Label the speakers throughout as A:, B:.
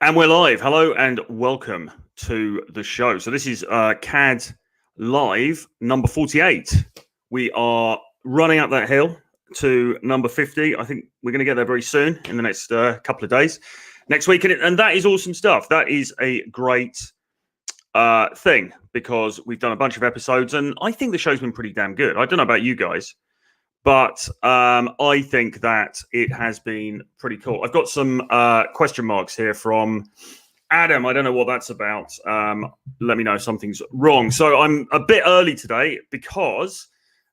A: And we're live. Hello and welcome to the show. So this is CAD Live number 48. We are running up that hill to number 50. I think we're going to get there very soon in the next couple of days, next week. And that is awesome stuff. That is a great thing because we've done a bunch of episodes and I think the show's been pretty damn good. I don't know about you guys, but I think that it has been pretty cool. I've got some question marks here from Adam. I don't know what that's about. Let me know if something's wrong. So I'm a bit early today because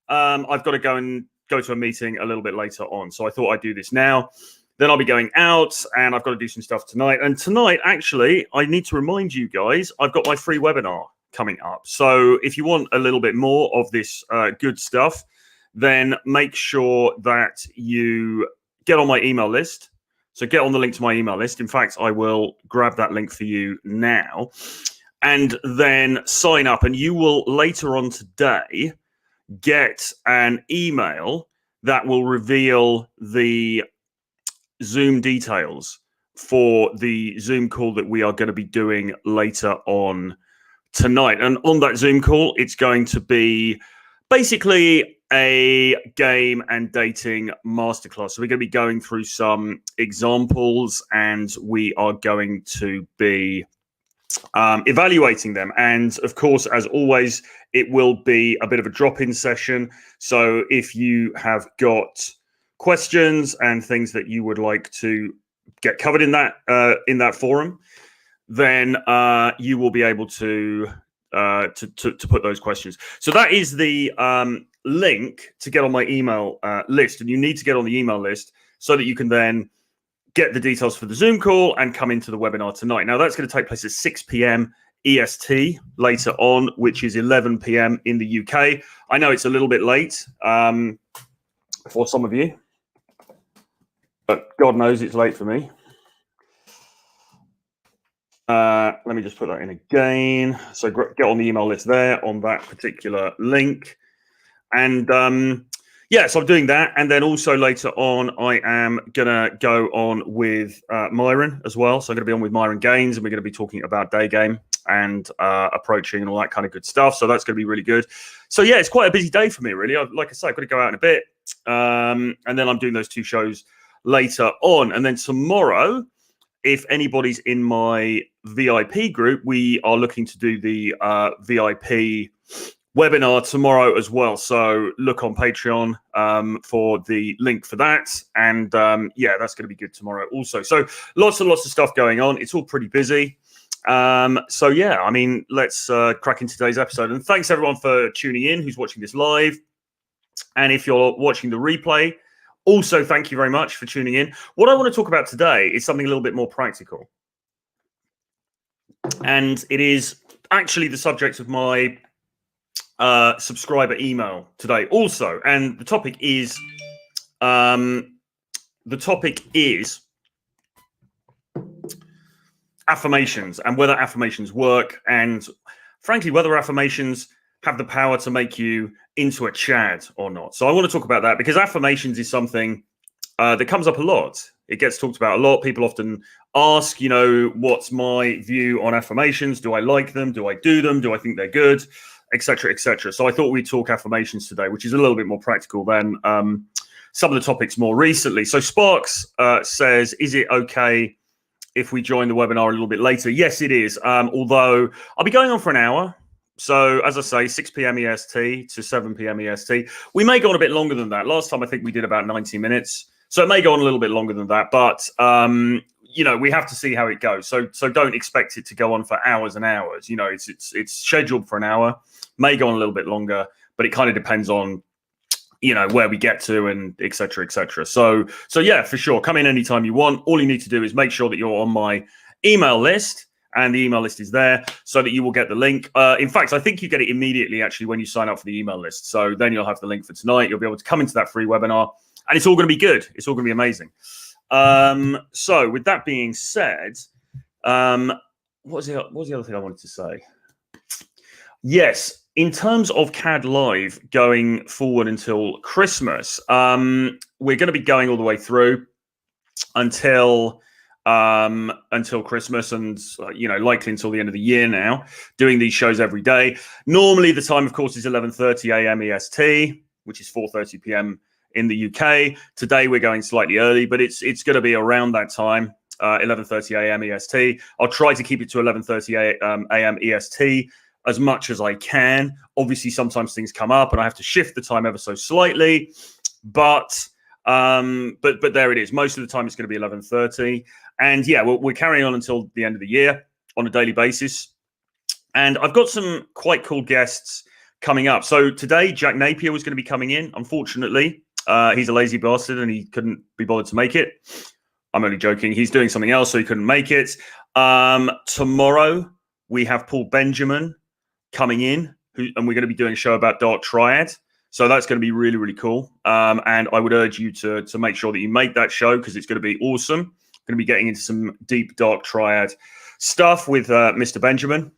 A: I've got to go to a meeting a little bit later on. So I thought I'd do this now. Then I'll be going out and I've got to do some stuff tonight. And tonight, actually, I need to remind you guys, I've got my free webinar coming up. So if you want a little bit more of this good stuff, then make sure that you get on my email list. So get on the link to my email list. In fact, I will grab that link for you now and then sign up. And you will later on today get an email that will reveal the Zoom details for the Zoom call that we are going to be doing later on tonight. And on that Zoom call, it's going to be basically a game and dating masterclass. So we're going to be going through some examples and we are going to be evaluating them. And of course, as always, it will be a bit of a drop-in session. So if you have got questions and things that you would like to get covered in that forum, then you will be able to put those questions. So that is the link to get on my email list, and you need to get on the email list so that you can then get the details for the Zoom call and come into the webinar tonight. Now that's going to take place at 6 p.m. EST later on, which is 11 p.m. in the UK. I know it's a little bit late for some of you, but God knows it's late for me. Let me just put that in again. So get on the email list there on that particular link. And yeah, so I'm doing that. And then also later on, I am going to go on with Myron as well. So I'm going to be on with Myron Gaines and we're going to be talking about day game and approaching and all that kind of good stuff. So that's going to be really good. So yeah, it's quite a busy day for me, really. Like I said, I've got to go out in a bit. And then I'm doing those two shows later on. And then tomorrow, if anybody's in my VIP group, we are looking to do the VIP webinar tomorrow as well. So look on Patreon for the link for that. And yeah, that's going to be good tomorrow also. So lots and lots of stuff going on. It's all pretty busy. So yeah, I mean, let's crack into today's episode. And thanks everyone for tuning in who's watching this live. And if you're watching the replay, also, thank you very much for tuning in. What I want to talk about today is something a little bit more practical. And it is actually the subject of my subscriber email today also. And the topic is affirmations and whether affirmations work and frankly, whether affirmations have the power to make you into a Chad or not. So I want to talk about that because affirmations is something that comes up a lot. It gets talked about a lot. People often ask, you know, what's my view on affirmations? Do I like them? Do I do them? Do I think they're good? Etc. etc. So I thought we'd talk affirmations today, which is a little bit more practical than some of the topics more recently. So Sparks says, is it okay if we join the webinar a little bit later? Yes, it is. Although I'll be going on for an hour. So as I say, 6 p.m. EST to 7 p.m. EST. We may go on a bit longer than that. Last time I think we did about 90 minutes. So it may go on a little bit longer than that. But, you know, we have to see how it goes. So don't expect it to go on for hours and hours. You know, it's scheduled for an hour, may go on a little bit longer, but it kind of depends on, you know, where we get to and et cetera, et cetera. So yeah, for sure. Come in anytime you want. All you need to do is make sure that you're on my email list. And the email list is there so that you will get the link. In fact, I think you get it immediately, actually, when you sign up for the email list. So then you'll have the link for tonight. You'll be able to come into that free webinar. And it's all going to be good. It's all going to be amazing. So with that being said, what was the other thing I wanted to say? Yes, in terms of CAD Live going forward until Christmas, we're going to be going all the way through until until Christmas, and likely until the end of the year now, doing these shows every day. Normally the time, of course, is 11:30 a.m. EST, which is 4:30 p.m. in the UK. Today we're going slightly early, but it's going to be around that time, 11:30 a.m. EST. I'll try to keep it to 11:30 a.m. EST as much as I can. Obviously, sometimes things come up and I have to shift the time ever so slightly, but there it is. Most of the time it's going to be 11:30, and yeah, we're carrying on until the end of the year on a daily basis. And I've got some quite cool guests coming up. So today, Jack Napier was going to be coming in. Unfortunately, he's a lazy bastard and he couldn't be bothered to make it. I'm only joking. He's doing something else, so he couldn't make it. Tomorrow, we have Paul Benjamin coming in, and we're going to be doing a show about Dark Triad. So that's going to be really, really cool. And I would urge you to make sure that you make that show, because it's going to be awesome. Going to be getting into some deep Dark Triad stuff with Mr. Benjamin,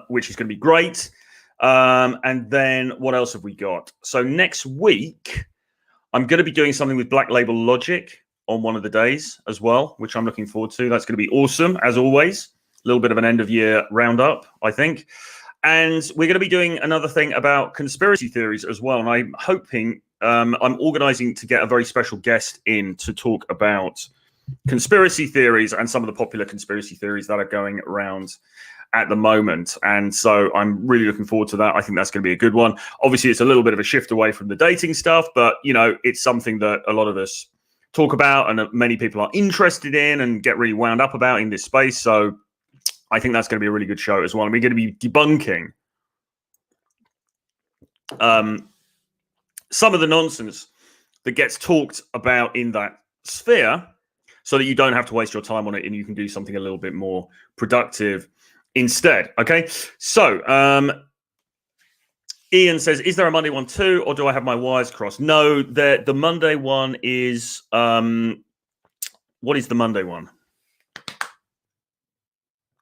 A: which is going to be great. And then what else have we got? So next week, I'm going to be doing something with Black Label Logic on one of the days as well, which I'm looking forward to. That's going to be awesome, as always. A little bit of an end of year roundup, I think. And we're going to be doing another thing about conspiracy theories as well. And I'm hoping, I'm organizing to get a very special guest in to talk about conspiracy theories and some of the popular conspiracy theories that are going around at the moment. And so I'm really looking forward to that. I think that's going to be a good one. Obviously, it's a little bit of a shift away from the dating stuff, but, it's something that a lot of us talk about and many people are interested in and get really wound up about in this space. So I think that's going to be a really good show as well. And we're going to be debunking some of the nonsense that gets talked about in that sphere, so that you don't have to waste your time on it and you can do something a little bit more productive instead. Okay. So Ian says, is there a Monday one too, or do I have my wires crossed? No, the Monday one is, what is the Monday one?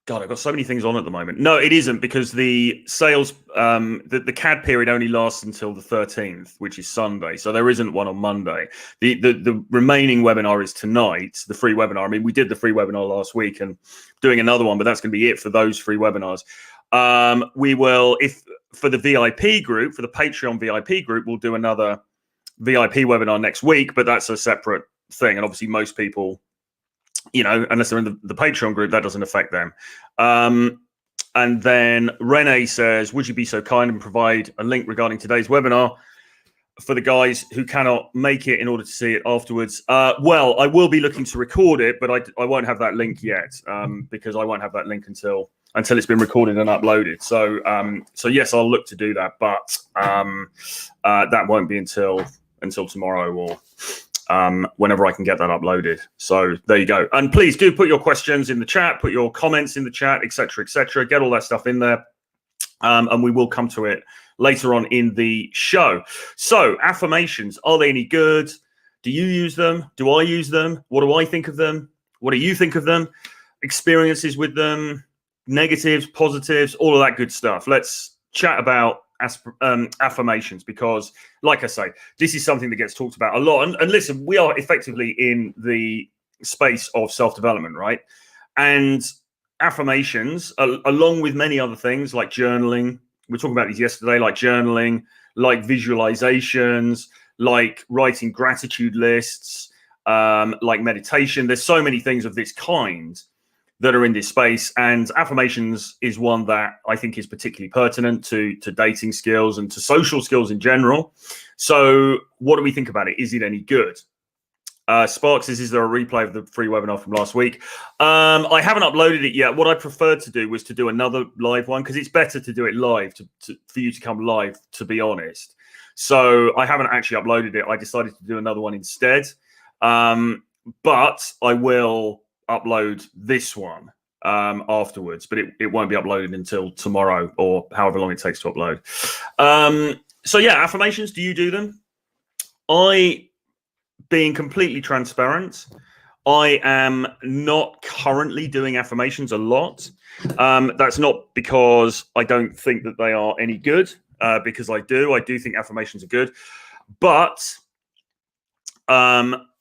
A: God, I've got so many things on at the moment. No, it isn't, because the sales, the CAD period only lasts until the 13th, which is Sunday. So there isn't one on Monday. The remaining webinar is tonight, the free webinar. I mean, we did the free webinar last week and doing another one, but that's going to be it for those free webinars. We will, if for the VIP group, for the Patreon VIP group, we'll do another VIP webinar next week, but that's a separate thing. And obviously most people, unless they're in the Patreon group, that doesn't affect them. And then Renee says, would you be so kind and provide a link regarding today's webinar for the guys who cannot make it in order to see it afterwards? Well, I will be looking to record it, but I won't have that link yet, because I won't have that link until it's been recorded and uploaded. So yes, I'll look to do that, but that won't be until tomorrow or whenever I can get that uploaded. So there you go. And please do put your questions in the chat, put your comments in the chat, etc., etc. Get all that stuff in there, and we will come to it later on in the show. So affirmations, are they any good? Do you use them? Do I use them? What do I think of them? What do you think of them? Experiences with them, negatives, positives, all of that good stuff. Let's chat about affirmations, because like I say, this is something that gets talked about a lot. And listen, we are effectively in the space of self-development, right? And affirmations, along with many other things like journaling, we were talking about these yesterday, like journaling, like visualizations, like writing gratitude lists, like meditation. There's so many things of this kind that are in this space, and affirmations is one that I think is particularly pertinent to dating skills and to social skills in general. So what do we think about it? Is it any good? Sparks says, is there a replay of the free webinar from last week? I haven't uploaded it yet. What I preferred to do was to do another live one, because it's better to do it live, for you to come live, to be honest. So I haven't actually uploaded it. I decided to do another one instead. But I will upload this one afterwards, but it won't be uploaded until tomorrow or however long it takes to upload. So yeah, affirmations, do you do them? Being completely transparent, I am not currently doing affirmations a lot. That's not because I don't think that they are any good, because I do think affirmations are good, but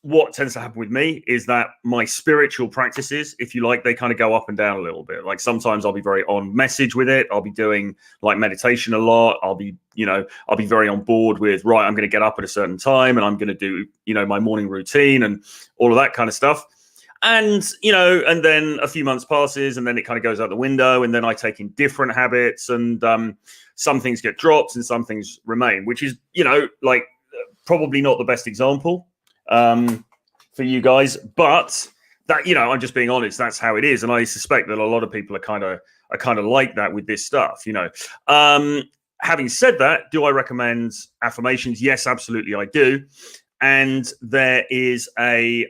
A: what tends to happen with me is that my spiritual practices, if you like, they kind of go up and down a little bit. Like sometimes I'll be very on message with it. I'll be doing like meditation a lot. I'll be very on board with, right, I'm going to get up at a certain time and I'm going to do, my morning routine and all of that kind of stuff. And, and then a few months passes and then it kind of goes out the window, and then I take in different habits, and some things get dropped and some things remain, which is, like probably not the best example for you guys, but that, I'm just being honest, that's how it is. And I suspect that a lot of people are kind of like that with this stuff, Having said that, do I recommend affirmations? Yes, absolutely, I do. And there is a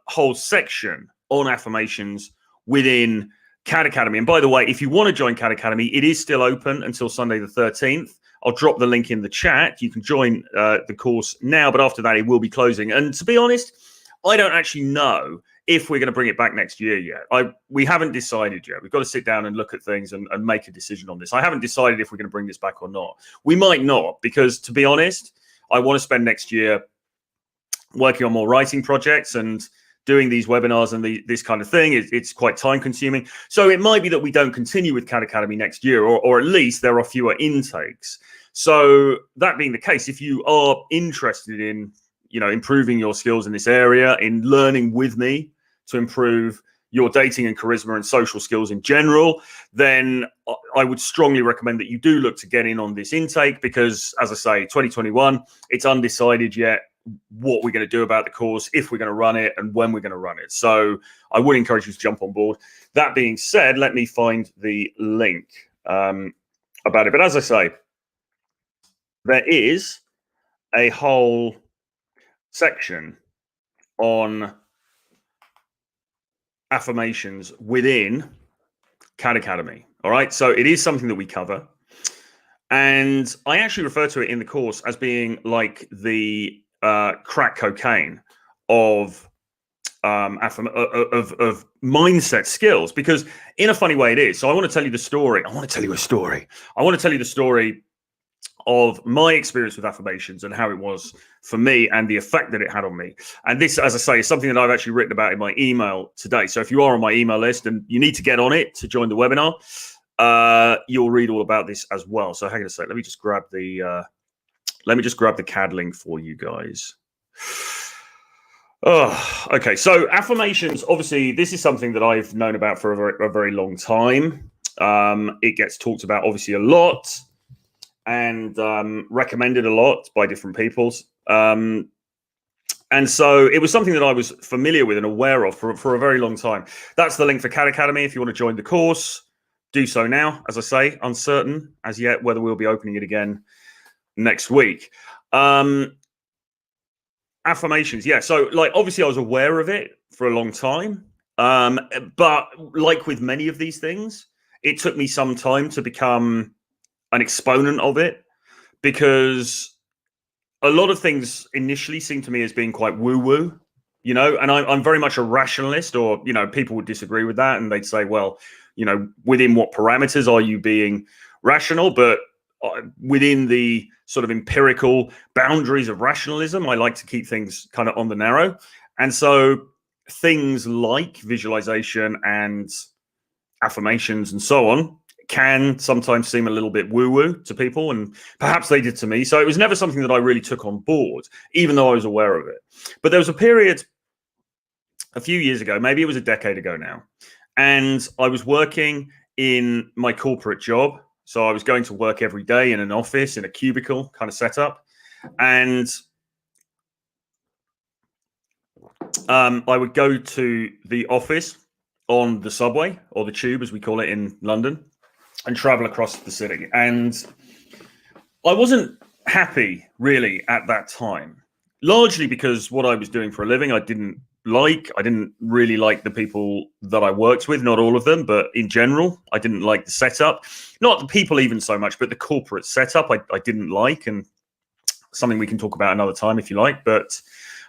A: whole section on affirmations within CAD Academy. And by the way, if you want to join CAD Academy, it is still open until Sunday the 13th. I'll drop the link in the chat. You can join the course now, but after that, it will be closing. And to be honest, I don't actually know if we're going to bring it back next year yet. We haven't decided yet. We've got to sit down and look at things and make a decision on this. I haven't decided if we're going to bring this back or not. We might not, because to be honest, I want to spend next year working on more writing projects and doing these webinars and this kind of thing. It's quite time consuming. So it might be that we don't continue with CAD Academy next year, or at least there are fewer intakes. So that being the case, if you are interested in, improving your skills in this area, in learning with me to improve your dating and charisma and social skills in general, then I would strongly recommend that you do look to get in on this intake, because as I say, 2021, it's undecided yet what we're going to do about the course, if we're going to run it and when we're going to run it. So I would encourage you to jump on board. That being said, let me find the link about it. But as I say, there is a whole section on affirmations within CAD Academy. All right. So it is something that we cover. And I actually refer to it in the course as being like the crack cocaine of mindset skills, because in a funny way it is. So I want to tell you the story. I want to tell you the story of my experience with affirmations and how it was for me and the effect that it had on me. And this, as I say, is something that I've actually written about in my email today. So if you are on my email list and you need to get on it to join the webinar, you'll read all about this as well. So hang on a sec. Let me just grab the CAD link for you guys. Oh, okay. So affirmations, obviously, this is something that I've known about for a very long time. It gets talked about obviously a lot and recommended a lot by different people. And so it was something that I was familiar with and aware of for a very long time. That's the link for CAD Academy. If you want to join the course, do so now. As I say, uncertain as yet whether we'll be opening it again next week. Affirmations, yeah. So like obviously I was aware of it for a long time. But like with many of these things, it took me some time to become an exponent of it, because a lot of things initially seemed to me as being quite woo-woo, and I'm very much a rationalist, or, people would disagree with that and they'd say, well, within what parameters are you being rational? But within the sort of empirical boundaries of rationalism, I like to keep things kind of on the narrow. And so things like visualization and affirmations and so on can sometimes seem a little bit woo-woo to people, and perhaps they did to me. So it was never something that I really took on board, even though I was aware of it. But there was a period a few years ago, maybe it was a decade ago now, and I was working in my corporate job. So I was going to work every day in an office, in a cubicle kind of setup. And I would go to the office on the subway, or the tube as we call it in London, and travel across the city. And I wasn't happy really at that time, largely because what I was doing for a living, I didn't really like the people that I worked with, not all of them, but in general, I didn't like the setup, not the people even so much, but the corporate setup I didn't like, and something we can talk about another time if you like, but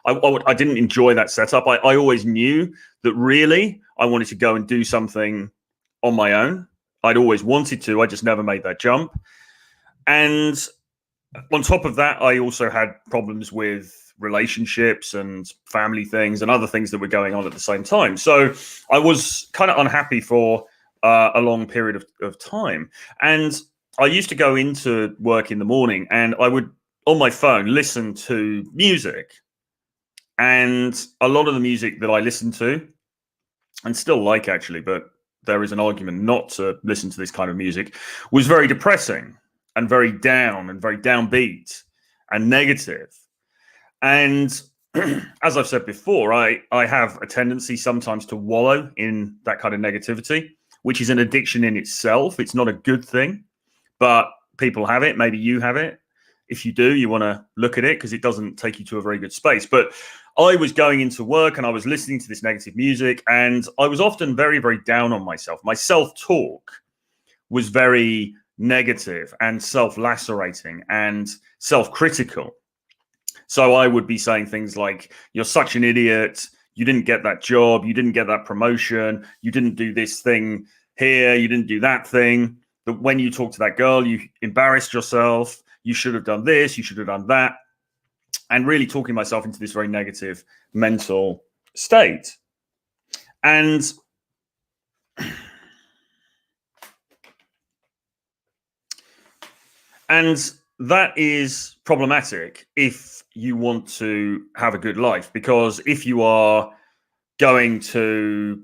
A: I didn't enjoy that setup. I always knew that really I wanted to go and do something on my own. I'd always wanted to, I just never made that jump. And on top of that, I also had problems with relationships and family things and other things that were going on at the same time. So I was kind of unhappy for a long period of time. And I used to go into work in the morning and I would, on my phone, listen to music. And a lot of the music that I listened to, and still like actually, but there is an argument not to listen to this kind of music, was very depressing and very down and very downbeat and negative. And as I've said before, I have a tendency sometimes to wallow in that kind of negativity, which is an addiction in itself. It's not a good thing, but people have it. Maybe you have it. If you do, you want to look at it because it doesn't take you to a very good space. But I was going into work and I was listening to this negative music, and I was often very, very down on myself. My self-talk was very negative and self-lacerating and self-critical. So I would be saying things like, you're such an idiot. You didn't get that job. You didn't get that promotion. You didn't do this thing here. You didn't do that thing. But when you talk to that girl, you embarrassed yourself. You should have done this. You should have done that. And really talking myself into this very negative mental state. And that is problematic if you want to have a good life, because if you are going to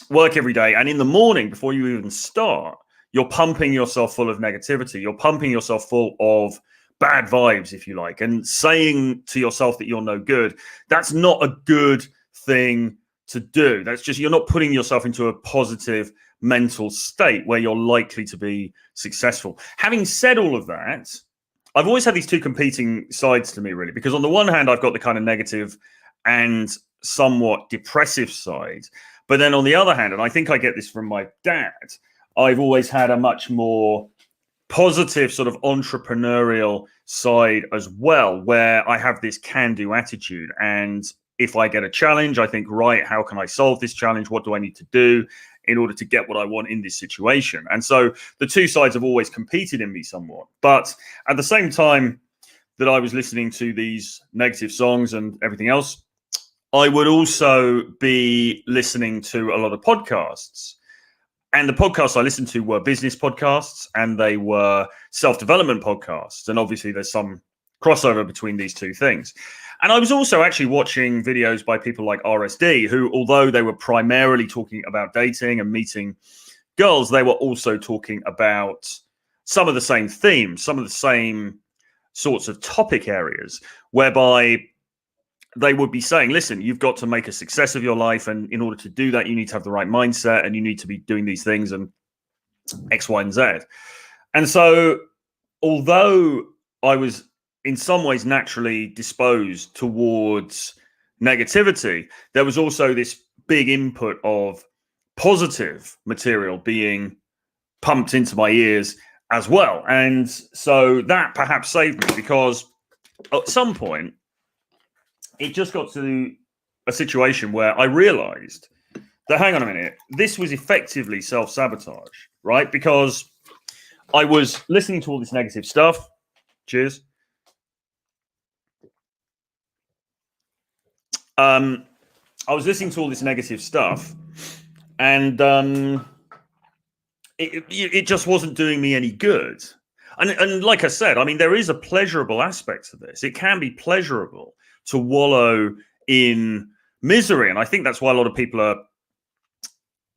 A: work every day and in the morning before you even start, you're pumping yourself full of negativity, you're pumping yourself full of bad vibes, if you like, and saying to yourself that you're no good, that's not a good thing to do. That's just, you're not putting yourself into a positive mental state where you're likely to be successful. Having said all of that, I've always had these two competing sides to me, really, because on the one hand, I've got the kind of negative and somewhat depressive side. But then on the other hand, and I think I get this from my dad, I've always had a much more positive sort of entrepreneurial side as well, where I have this can-do attitude. And if I get a challenge, I think, right, how can I solve this challenge? What do I need to do in order to get what I want in this situation? And so the two sides have always competed in me somewhat. But at the same time that I was listening to these negative songs and everything else, I would also be listening to a lot of podcasts. And the podcasts I listened to were business podcasts and they were self-development podcasts. And obviously there's some crossover between these two things. And I was also actually watching videos by people like RSD, who, although they were primarily talking about dating and meeting girls, they were also talking about some of the same themes, some of the same sorts of topic areas, whereby they would be saying, listen, you've got to make a success of your life. And in order to do that, you need to have the right mindset and you need to be doing these things and X, Y, and Z. And so although I was in some ways naturally disposed towards negativity, there was also this big input of positive material being pumped into my ears as well. And so that perhaps saved me, because at some point, it just got to a situation where I realized that, hang on a minute, this was effectively self-sabotage, right? Because I was listening to all this negative stuff. Cheers. I was listening to all this negative stuff, and it just wasn't doing me any good. And like I said, I mean, there is a pleasurable aspect to this. It can be pleasurable to wallow in misery. And I think that's why a lot of people are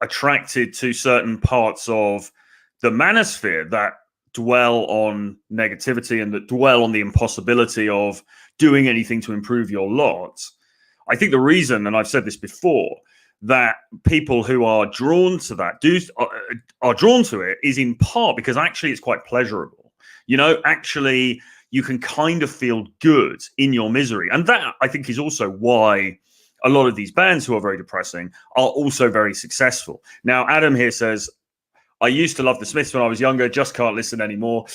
A: attracted to certain parts of the manosphere that dwell on negativity and that dwell on the impossibility of doing anything to improve your lot. I think the reason, and I've said this before, that people who are drawn to that are drawn to it is in part because actually it's quite pleasurable. You know, actually you can kind of feel good in your misery. And that, I think, is also why a lot of these bands who are very depressing are also very successful. Now, Adam here says, I used to love the Smiths when I was younger, just can't listen anymore.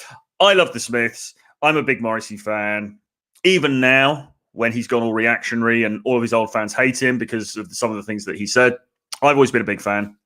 A: I love the Smiths. I'm a big Morrissey fan. Even now, when he's gone all reactionary and all of his old fans hate him because of some of the things that he said, I've always been a big fan.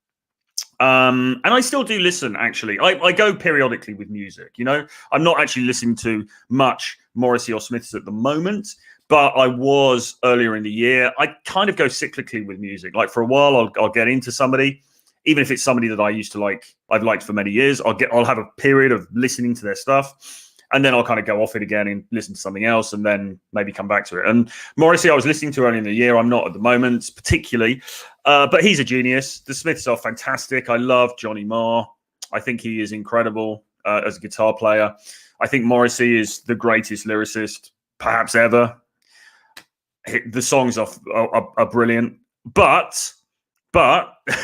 A: And I still do listen, actually. I go periodically with music, you know. I'm not actually listening to much Morrissey or Smiths at the moment, but I was earlier in the year. I kind of go cyclically with music. Like for a while, I'll get into somebody, even if it's somebody that I used to like, I've liked for many years. I'll have a period of listening to their stuff, and then I'll kind of go off it again and listen to something else, and then maybe come back to it. And Morrissey, I was listening to earlier in the year. I'm not at the moment, particularly, but he's a genius. The Smiths are fantastic. I love Johnny Marr. I think he is incredible as a guitar player. I think Morrissey is the greatest lyricist perhaps ever. The songs are brilliant, but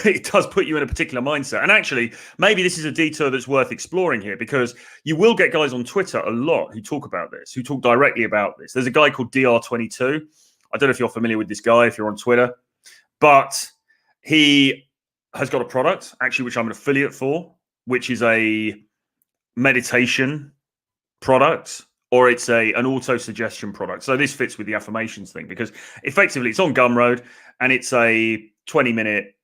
A: it does put you in a particular mindset. And actually, maybe this is a detour that's worth exploring here, because you will get guys on Twitter a lot who talk about this, who talk directly about this. There's a guy called DR22. I don't know if you're familiar with this guy, if you're on Twitter, but he has got a product, actually, which I'm an affiliate for, which is a meditation product, or it's an auto-suggestion product. So this fits with the affirmations thing, because effectively it's on Gumroad, and it's a 20-minute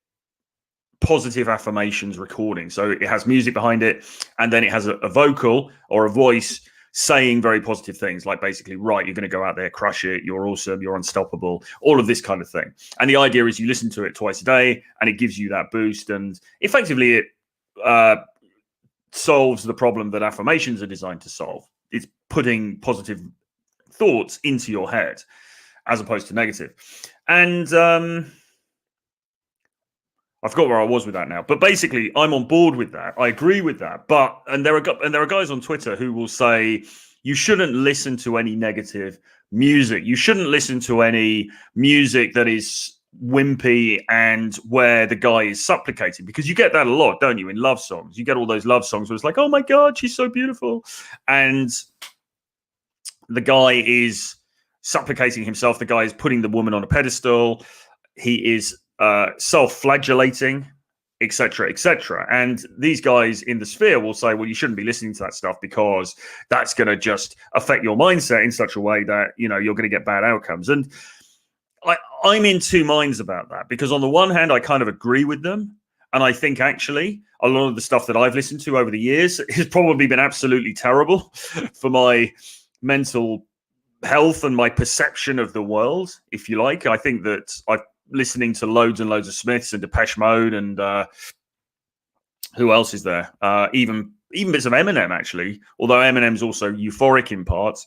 A: positive affirmations recording. So it has music behind it, and then it has a vocal or a voice saying very positive things, like basically, right, you're going to go out there, crush it, you're awesome, you're unstoppable, all of this kind of thing. And the idea is you listen to it twice a day, and it gives you that boost. And effectively it solves the problem that affirmations are designed to solve. It's putting positive thoughts into your head as opposed to negative. And I forgot where I was with that now, but basically I'm on board with that. I agree with that. But there are guys on Twitter who will say you shouldn't listen to any negative music. You shouldn't listen to any music that is wimpy and where the guy is supplicating, because you get that a lot, don't you, in love songs? You get all those love songs where it's like, oh my God, she's so beautiful, and the guy is supplicating himself. The guy is putting the woman on a pedestal. He is self-flagellating, etc., etc. And these guys in the sphere will say, well, you shouldn't be listening to that stuff because that's going to just affect your mindset in such a way that, you know, you're going to get bad outcomes. And I'm in two minds about that, because on the one hand, I kind of agree with them. And I think actually a lot of the stuff that I've listened to over the years has probably been absolutely terrible for my mental health and my perception of the world, if you like. I think that I'm listening to loads and loads of Smiths and Depeche Mode, and who else is there? Even bits of Eminem, actually, although Eminem's also euphoric in parts.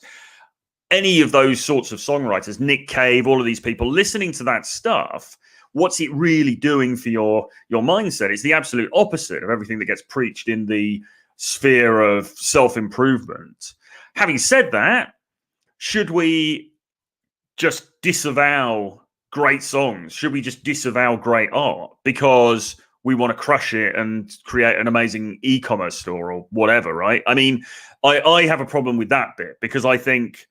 A: Any of those sorts of songwriters, Nick Cave, all of these people, listening to that stuff, what's it really doing for your mindset? It's the absolute opposite of everything that gets preached in the sphere of self-improvement. Having said that, should we just disavow great songs? Should we just disavow great art because we want to crush it and create an amazing e-commerce store or whatever, right? I mean, I have a problem with that bit, because I think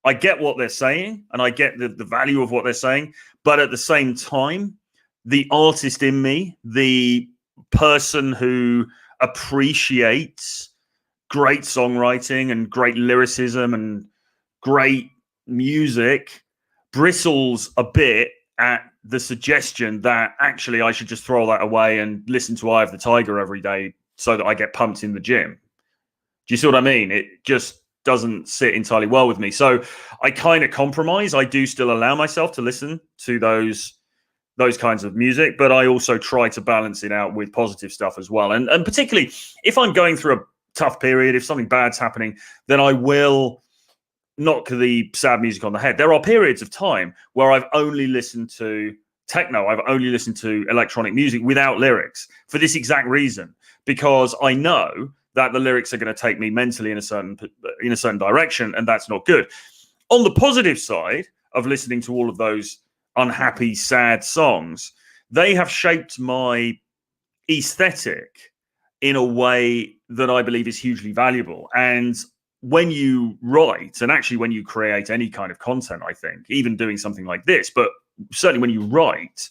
A: I get what they're saying and I get the value of what they're saying. But at the same time, the artist in me, the person who appreciates great songwriting and great lyricism and great music, bristles a bit at the suggestion that actually I should just throw that away and listen to Eye of the Tiger every day so that I get pumped in the gym. Do you see what I mean? It just doesn't sit entirely well with me. So I kind of compromise. I do still allow myself to listen to those kinds of music, but I also try to balance it out with positive stuff as well. And particularly if I'm going through a tough period, if something bad's happening, then I will knock the sad music on the head. There are periods of time where I've only listened to techno, I've only listened to electronic music without lyrics for this exact reason, because I know that the lyrics are going to take me mentally in a certain direction, and that's not good. On the positive side of listening to all of those unhappy, sad songs, they have shaped my aesthetic in a way that I believe is hugely valuable. And when you write, and actually when you create any kind of content, I think, even doing something like this, but certainly when you write,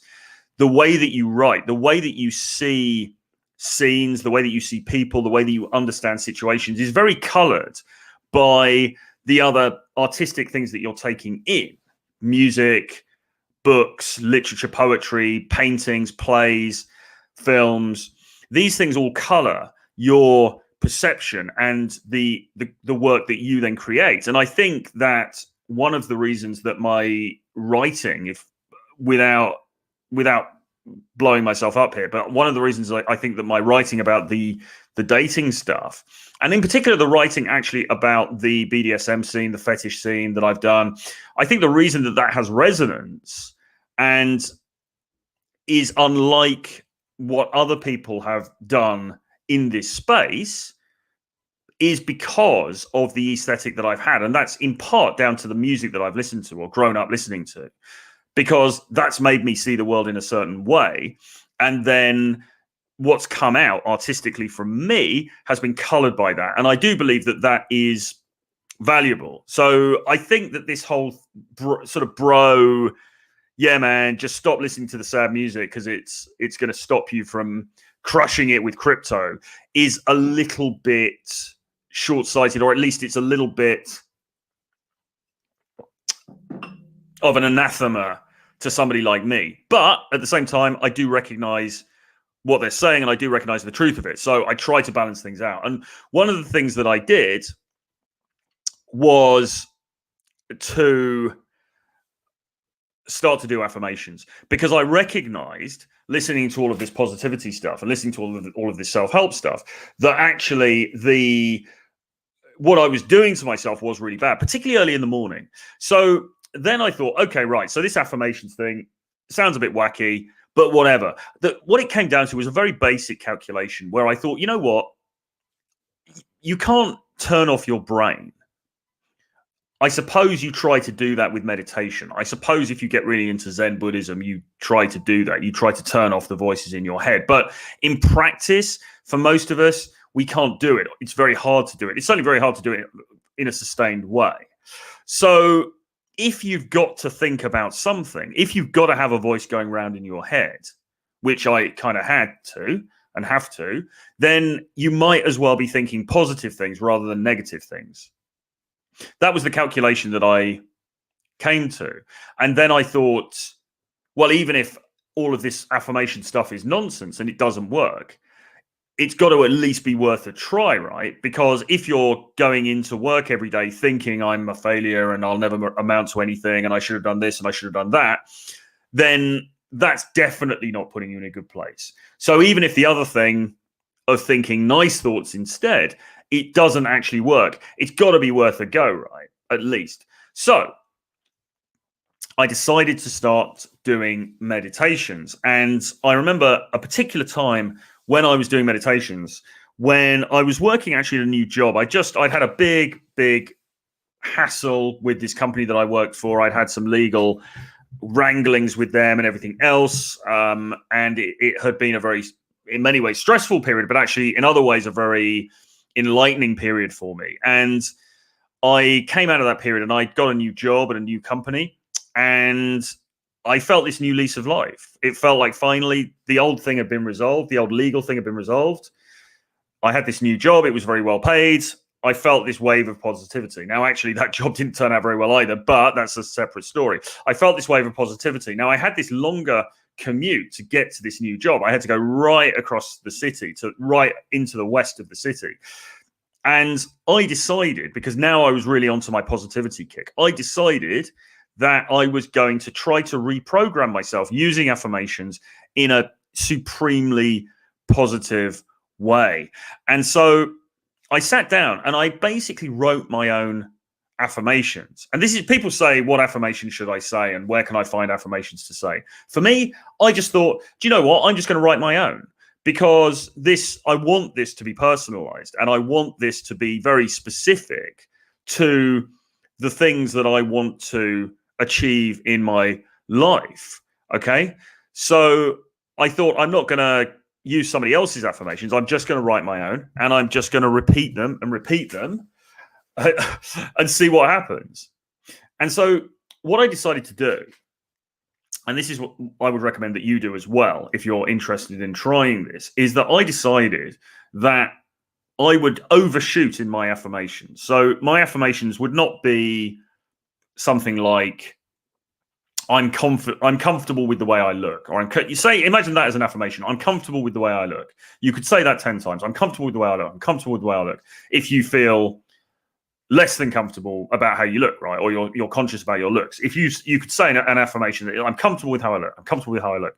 A: the way that you write, the way that you see scenes, the way that you see people, the way that you understand situations is very colored by the other artistic things that you're taking in: music, books, literature, poetry, paintings, plays, films. These things all color your perception and the work that you then create. And I think that one of the reasons that my writing, if without blowing myself up here, but one of the reasons I think that my writing about the dating stuff, and in particular the writing actually about the BDSM scene, the fetish scene that I've done, I think the reason that that has resonance and is unlike what other people have done in this space is because of the aesthetic that I've had. And that's in part down to the music that I've listened to or grown up listening to, because that's made me see the world in a certain way. And then what's come out artistically from me has been colored by that. And I do believe that that is valuable. So I think that this whole yeah, man, just stop listening to the sad music because it's going to stop you from crushing it with crypto is a little bit short-sighted, or at least it's a little bit of an anathema to somebody like me. But at the same time, I do recognize what they're saying and I do recognize the truth of it. So I try to balance things out. And one of the things that I did was to start to do affirmations, because I recognized, listening to all of this positivity stuff and listening to all of this self-help stuff, that actually what I was doing to myself was really bad, particularly early in the morning. So then I thought, okay, right, so this affirmations thing sounds a bit wacky, but whatever. What it came down to was a very basic calculation where I thought, you know what? You can't turn off your brain. I suppose you try to do that with meditation. I suppose if you get really into Zen Buddhism, you try to do that. You try to turn off the voices in your head. But in practice, for most of us, we can't do it. It's very hard to do it. It's certainly very hard to do it in a sustained way. So if you've got to think about something, if you've got to have a voice going around in your head, which I kind of had to and have to, then you might as well be thinking positive things rather than negative things. That was the calculation that I came to. And then I thought, well, even if all of this affirmation stuff is nonsense and it doesn't work, it's got to at least be worth a try, right? Because if you're going into work every day thinking I'm a failure and I'll never amount to anything and I should have done this and I should have done that, then that's definitely not putting you in a good place. So even if the other thing of thinking nice thoughts instead, it doesn't actually work, it's got to be worth a go, right? At least. So I decided to start doing meditations. And I remember a particular time when I was doing meditations, when I was working actually at a new job. I'd had a big hassle with this company that I worked for. I'd had some legal wranglings with them and everything else. And it had been a very, in many ways, stressful period, but actually in other ways, a very enlightening period for me. And I came out of that period and I got a new job at a new company, and I felt this new lease of life. It felt like finally the old thing had been resolved. The old legal thing had been resolved. I had this new job. It was very well paid. I felt this wave of positivity. Now, actually, that job didn't turn out very well either, but that's a separate story. I felt this wave of positivity. Now, I had this longer commute to get to this new job. I had to go right across the city, to right into the west of the city. And I decided, because now I was really onto my positivity kick, I decided that I was going to try to reprogram myself using affirmations in a supremely positive way. And so I sat down and I basically wrote my own affirmations. And this is, people say, what affirmation should I say and where can I find affirmations to say? For me, I just thought, do you know what? I'm just going to write my own, because I want this to be personalized and I want this to be very specific to the things that I want to achieve in my life. Okay. So I thought, I'm not going to use somebody else's affirmations. I'm just going to write my own, and I'm just going to repeat them and see what happens. And so what I decided to do, and this is what I would recommend that you do as well, if you're interested in trying this, is that I decided that I would overshoot in my affirmations. So my affirmations would not be something like, I'm comfortable with the way I look, or imagine that as an affirmation. I'm comfortable with the way I look. You could say that 10 times. I'm comfortable with the way I look. I'm comfortable with the way I look. If you feel less than comfortable about how you look, right? Or you're conscious about your looks. If you could say an affirmation that I'm comfortable with how I look, I'm comfortable with how I look.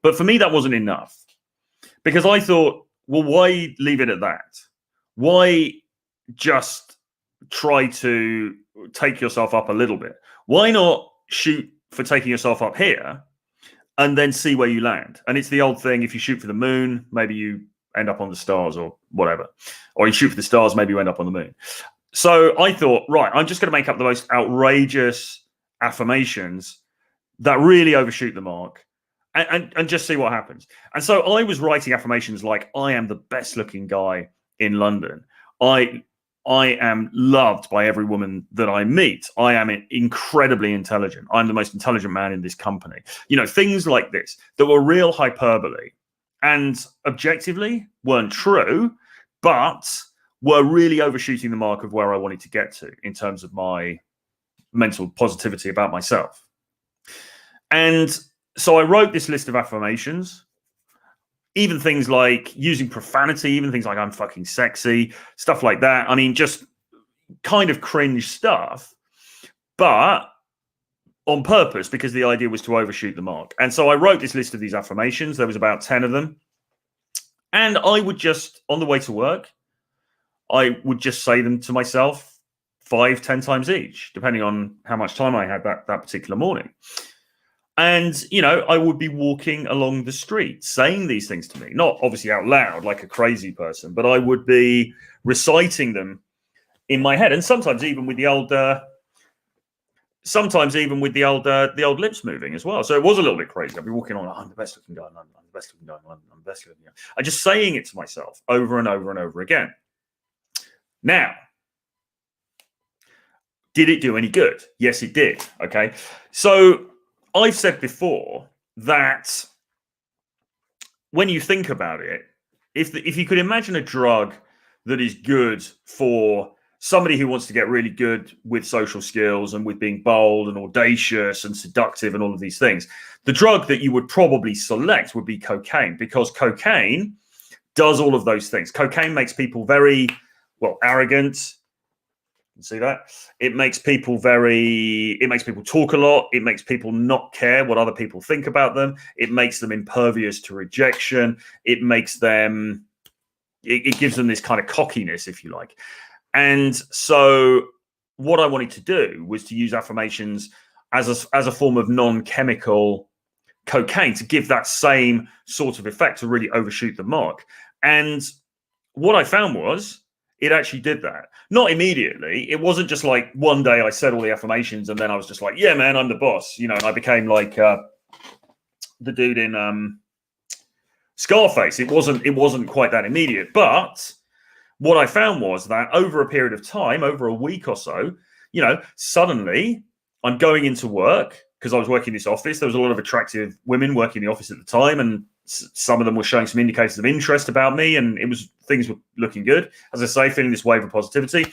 A: But for me, that wasn't enough, because I thought, well, why leave it at that? Why just try to take yourself up a little bit? Why not shoot for taking yourself up here and then see where you land? And it's the old thing, if you shoot for the moon, maybe you end up on the stars or whatever. Or you shoot for the stars, maybe you end up on the moon. So I thought, right, I'm just going to make up the most outrageous affirmations that really overshoot the mark and just see what happens. And so I was writing affirmations like, I am the best looking guy in London. I am loved by every woman that I meet. I am incredibly intelligent. I'm the most intelligent man in this company. You know, things like this that were real hyperbole and objectively weren't true, but were really overshooting the mark of where I wanted to get to in terms of my mental positivity about myself. And so I wrote this list of affirmations, even things like using profanity, even things like I'm fucking sexy, stuff like that. I mean, just kind of cringe stuff, but on purpose, because the idea was to overshoot the mark. And so I wrote this list of these affirmations. There was about 10 of them. And I would just, on the way to work, I would just say them to myself 5-10 times each, depending on how much time I had that particular morning. And, you know, I would be walking along the street saying these things to me, not obviously out loud like a crazy person, but I would be reciting them in my head. And sometimes even with the old, the old lips moving as well. So it was a little bit crazy. I'd be walking on, I'm the best looking guy in London, I'm the best looking guy in London, I'm the best looking guy. I'm just saying it to myself over and over and over again. Now, did it do any good? Yes, it did. Okay. So I've said before that when you think about it, if you could imagine a drug that is good for somebody who wants to get really good with social skills and with being bold and audacious and seductive and all of these things, the drug that you would probably select would be cocaine, because cocaine does all of those things. Cocaine makes people very, arrogant. You see that? It makes people talk a lot. It makes people not care what other people think about them. It makes them impervious to rejection. It makes them, it gives them this kind of cockiness, if you like. And so what I wanted to do was to use affirmations as a form of non-chemical cocaine to give that same sort of effect, to really overshoot the mark. And what I found was, it actually did that. Not immediately. It wasn't just like one day I said all the affirmations and then I was just like, yeah, man, I'm the boss. You know, and I became like the dude in Scarface. It wasn't quite that immediate. But what I found was that over a period of time, over a week or so, you know, suddenly I'm going into work, because I was working in this office. There was a lot of attractive women working in the office at the time, and some of them were showing some indicators of interest about me, and things were looking good. As I say, feeling this wave of positivity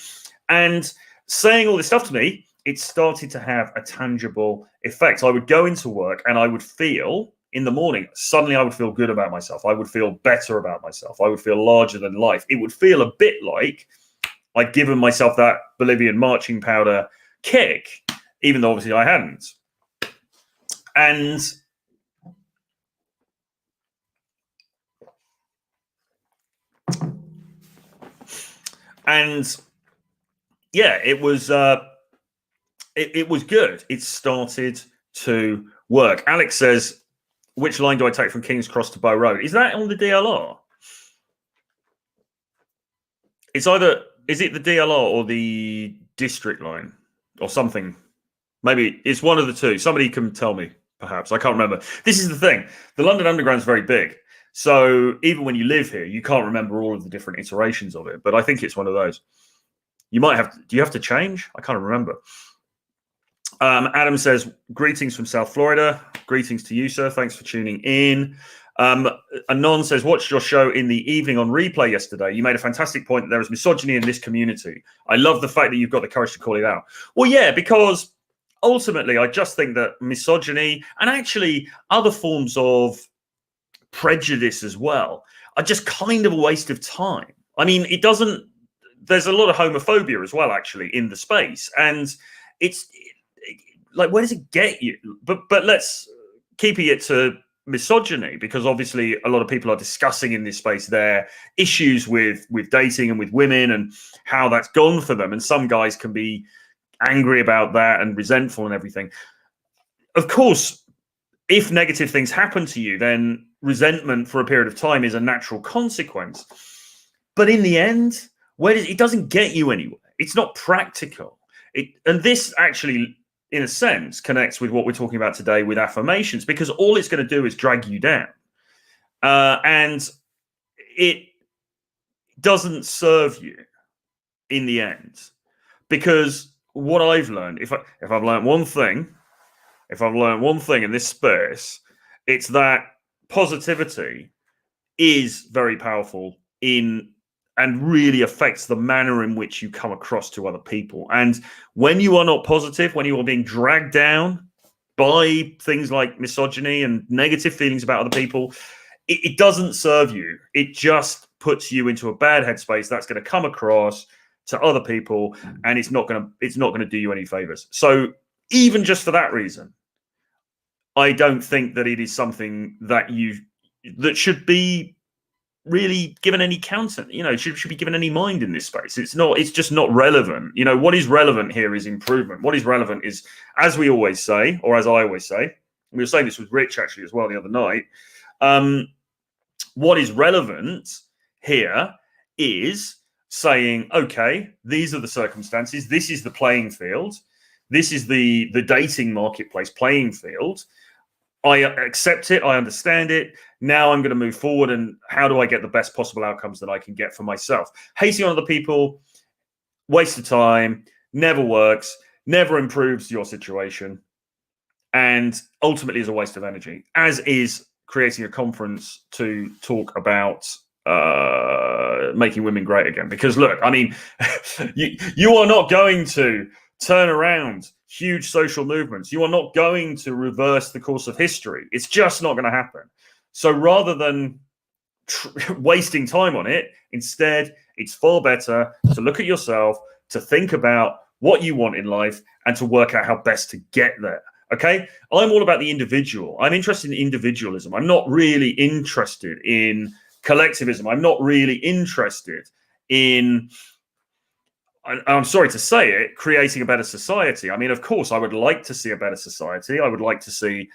A: and saying all this stuff to me, it started to have a tangible effect. I would go into work and I would feel in the morning, suddenly I would feel good about myself. I would feel better about myself. I would feel larger than life. It would feel a bit like I'd given myself that Bolivian marching powder kick, even though obviously I hadn't. And yeah, it was good. It started to work. Alex says, which line do I take from King's Cross to Bow Road? Is that on the DLR? It's either, is it the DLR or the district line or something? Maybe it's one of the two. Somebody can tell me, perhaps. I can't remember. This is the thing. The London Underground is very big. So even when you live here, you can't remember all of the different iterations of it. But I think it's one of those. You might have, do you have to change? I can't remember. Adam says, greetings from South Florida. Greetings to you, sir. Thanks for tuning in. Anon says, watched your show in the evening on replay yesterday. You made a fantastic point that there is misogyny in this community. I love the fact that you've got the courage to call it out. Well, yeah, because ultimately, I just think that misogyny and actually other forms of prejudice as well are just kind of a waste of time. I mean, it doesn't there's a lot of homophobia as well, actually, in the space, and it's like, where does it get you? But let's keeping it to misogyny, because obviously a lot of people are discussing in this space their issues with dating and with women and how that's gone for them, and some guys can be angry about that and resentful and everything. Of course, if negative things happen to you, then resentment for a period of time is a natural consequence. But in the end, it doesn't get you anywhere. It's not practical. And this actually, in a sense, connects with what we're talking about today with affirmations, because all it's going to do is drag you down. And it doesn't serve you in the end. Because what I've learned, if I've learned one thing, in this space, it's that positivity is very powerful and really affects the manner in which you come across to other people. And when you are not positive, when you are being dragged down by things like misogyny and negative feelings about other people, it doesn't serve you. It just puts you into a bad headspace that's going to come across to other people, and it's not going to do you any favors. So even just for that reason, I don't think that it is something that should be really given any counter, should be given any mind in this space. It's just not relevant. What is relevant here is improvement. What is relevant is, as we always say, or as I always say, we were saying this with Rich actually as well the other night, what is relevant here is saying, okay, these are the circumstances, this is the playing field, this is the dating marketplace playing field. I accept it, I understand it. Now I'm going to move forward, and how do I get the best possible outcomes that I can get for myself? Hating on other people, waste of time, never works, never improves your situation, and ultimately is a waste of energy, as is creating a conference to talk about making women great again. Because look, I mean, you are not going to turn around huge social movements. You are not going to reverse the course of history. It's just not going to happen. So rather than wasting time on it, instead, it's far better to look at yourself, to think about what you want in life, and to work out how best to get there. Okay? I'm all about the individual. I'm interested in individualism. I'm not really interested in collectivism. I'm not really interested in, I'm sorry to say it, creating a better society. I mean, of course, I would like to see a better society. I would like to see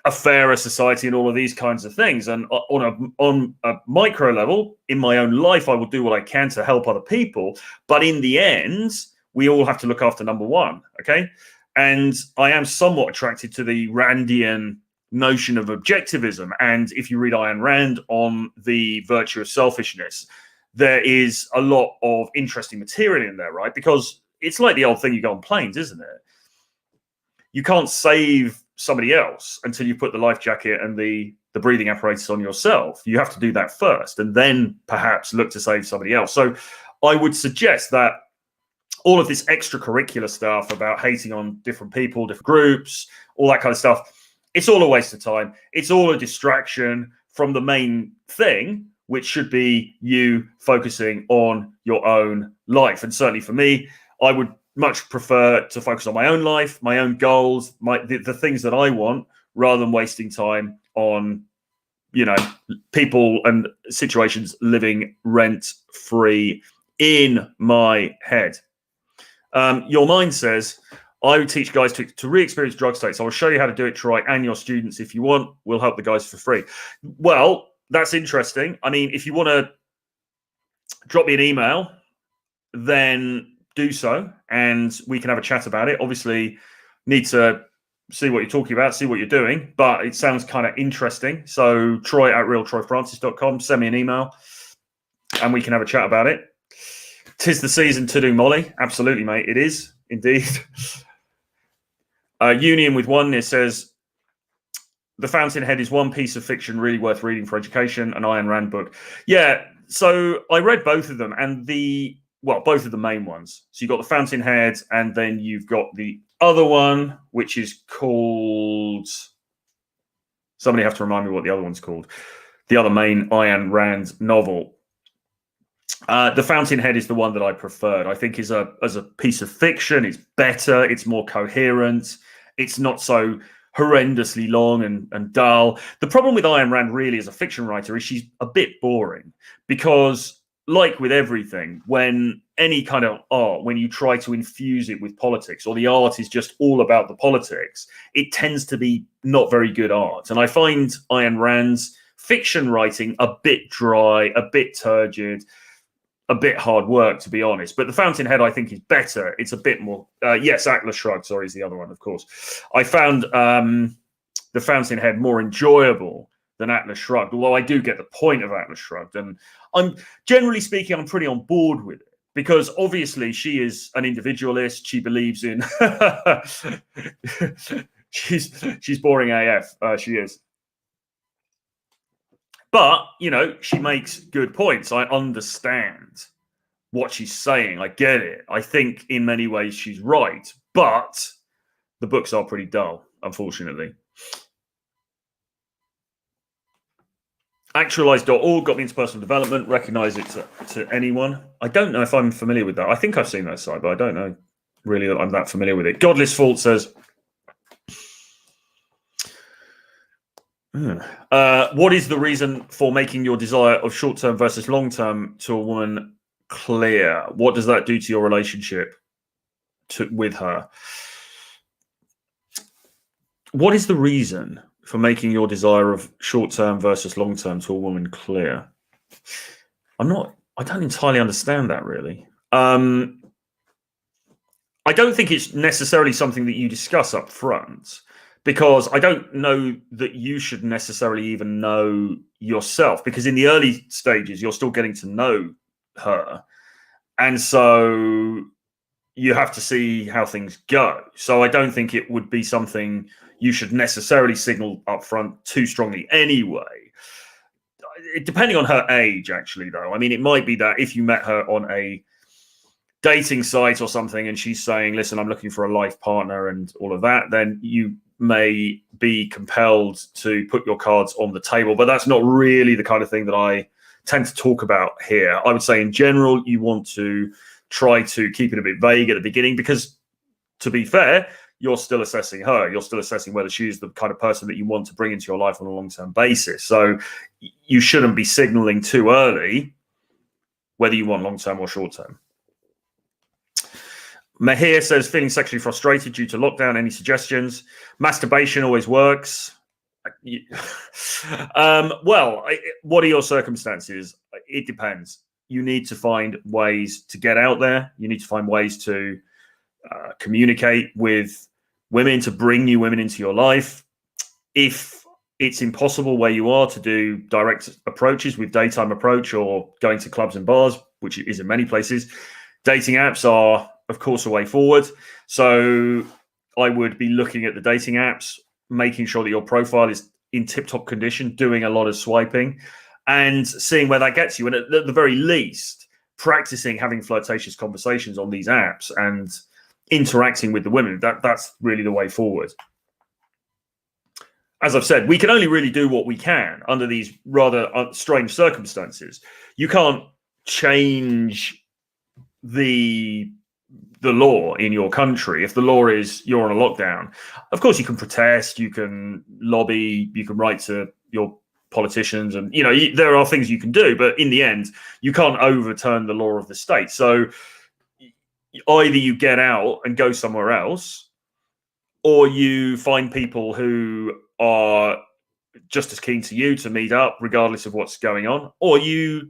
A: a fairer society and all of these kinds of things. And on a micro level, in my own life, I will do what I can to help other people. But in the end, we all have to look after number one, okay? And I am somewhat attracted to the Randian notion of objectivism. And if you read Ayn Rand on the virtue of selfishness, there is a lot of interesting material in there, right? Because it's like the old thing you go on planes, isn't it? You can't save somebody else until you put the life jacket and the breathing apparatus on yourself. You have to do that first, and then perhaps look to save somebody else. So I would suggest that all of this extracurricular stuff about hating on different people, different groups, all that kind of stuff, it's all a waste of time. It's all a distraction from the main thing, which should be you focusing on your own life. And certainly for me, I would much prefer to focus on my own life, my own goals, the things that I want, rather than wasting time on, people and situations living rent-free in my head. Your mind says, I would teach guys to re-experience drug states. I will show you how to do it, Troy, and your students. If you want, we'll help the guys for free. Well, that's interesting. I mean, if you want to drop me an email, then do so, and we can have a chat about it. Obviously, need to see what you're talking about, see what you're doing, but it sounds kind of interesting. So troy@realtroyfrancis.com, send me an email, and we can have a chat about it. 'Tis the season to do Molly. Absolutely, mate. It is, indeed. Union with Oneness says, The Fountainhead is one piece of fiction really worth reading for education, an Ayn Rand book. Yeah, so I read both of them, and both of the main ones. So you've got The Fountainhead, and then you've got the other one, which is called... Somebody have to remind me what the other one's called. The other main Ayn Rand novel. The Fountainhead is the one that I preferred. I think as a piece of fiction, it's better, it's more coherent, it's not so horrendously long and dull. The problem with Ayn Rand really as a fiction writer is she's a bit boring because, like with everything, when any kind of art, when you try to infuse it with politics or the art is just all about the politics, it tends to be not very good art. And I find Ayn Rand's fiction writing a bit dry, a bit turgid, a bit hard work, to be honest. But The Fountainhead, I think, is better. It's a bit more... yes, Atlas Shrugged, sorry, is the other one, of course. I found The Fountainhead more enjoyable than Atlas Shrugged, although I do get the point of Atlas Shrugged. And I'm, generally speaking, I'm pretty on board with it, because obviously she is an individualist. She believes in... she's boring AF. She is. But, you know, she makes good points. I understand what she's saying. I get it. I think in many ways she's right. But the books are pretty dull, unfortunately. Actualize.org got me into personal development. Recognize it to anyone. I don't know if I'm familiar with that. I think I've seen that site, but I don't know really that I'm that familiar with it. Godless Fault says... what is the reason for making your desire of short-term versus long-term to a woman clear? What does that do to your relationship with her? What is the reason for making your desire of short-term versus long-term to a woman clear? I don't entirely understand that, really. I don't think it's necessarily something that you discuss up front, because I don't know that you should necessarily even know yourself, because in the early stages, you're still getting to know her. And so you have to see how things go. So I don't think it would be something you should necessarily signal up front too strongly anyway. Depending on her age, actually, though. I mean, it might be that if you met her on a dating site or something and she's saying, listen, I'm looking for a life partner and all of that, then you may be compelled to put your cards on the table. But that's not really the kind of thing that I tend to talk about here. I would say in general, you want to try to keep it a bit vague at the beginning, because to be fair, you're still assessing her. You're still assessing whether she's the kind of person that you want to bring into your life on a long-term basis. So you shouldn't be signaling too early whether you want long-term or short-term. Mahir says, feeling sexually frustrated due to lockdown. Any suggestions? Masturbation always works. Well, what are your circumstances? It depends. You need to find ways to get out there. You need to find ways to communicate with women, to bring new women into your life. If it's impossible where you are to do direct approaches with daytime approach or going to clubs and bars, which is in many places, dating apps are, of course, a way forward. So I would be looking at the dating apps, making sure that your profile is in tip-top condition, doing a lot of swiping and seeing where that gets you. And at the very least, practicing having flirtatious conversations on these apps and interacting with the women. That's really the way forward. As I've said, we can only really do what we can under these rather strange circumstances. You can't change the law in your country. If the law is you're on a lockdown, of course you can protest, you can lobby, you can write to your politicians, and there are things you can do, but in the end you can't overturn the law of the state. So either you get out and go somewhere else, or you find people who are just as keen to you to meet up regardless of what's going on, or you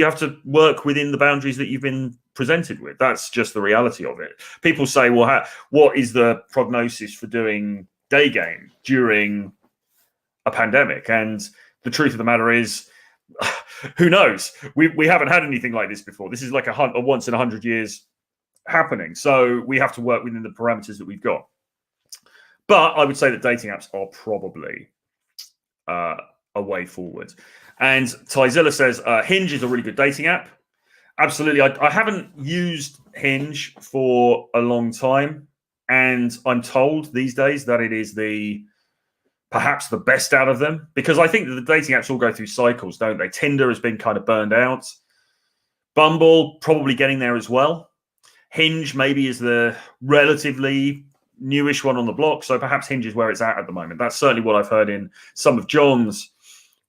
A: have to work within the boundaries that you've been presented with. That's just the reality of it. People say, well, what is the prognosis for doing day game during a pandemic? And the truth of the matter is, who knows? We haven't had anything like this before. This is like a once in 100 years happening. So we have to work within the parameters that we've got. But I would say that dating apps are probably a way forward. And Tyzilla says, Hinge is a really good dating app. Absolutely. I haven't used Hinge for a long time, and I'm told these days that it is perhaps the best out of them, because I think that the dating apps all go through cycles, don't they? Tinder has been kind of burned out. Bumble, probably getting there as well. Hinge maybe is the relatively newish one on the block. So perhaps Hinge is where it's at the moment. That's certainly what I've heard in some of John's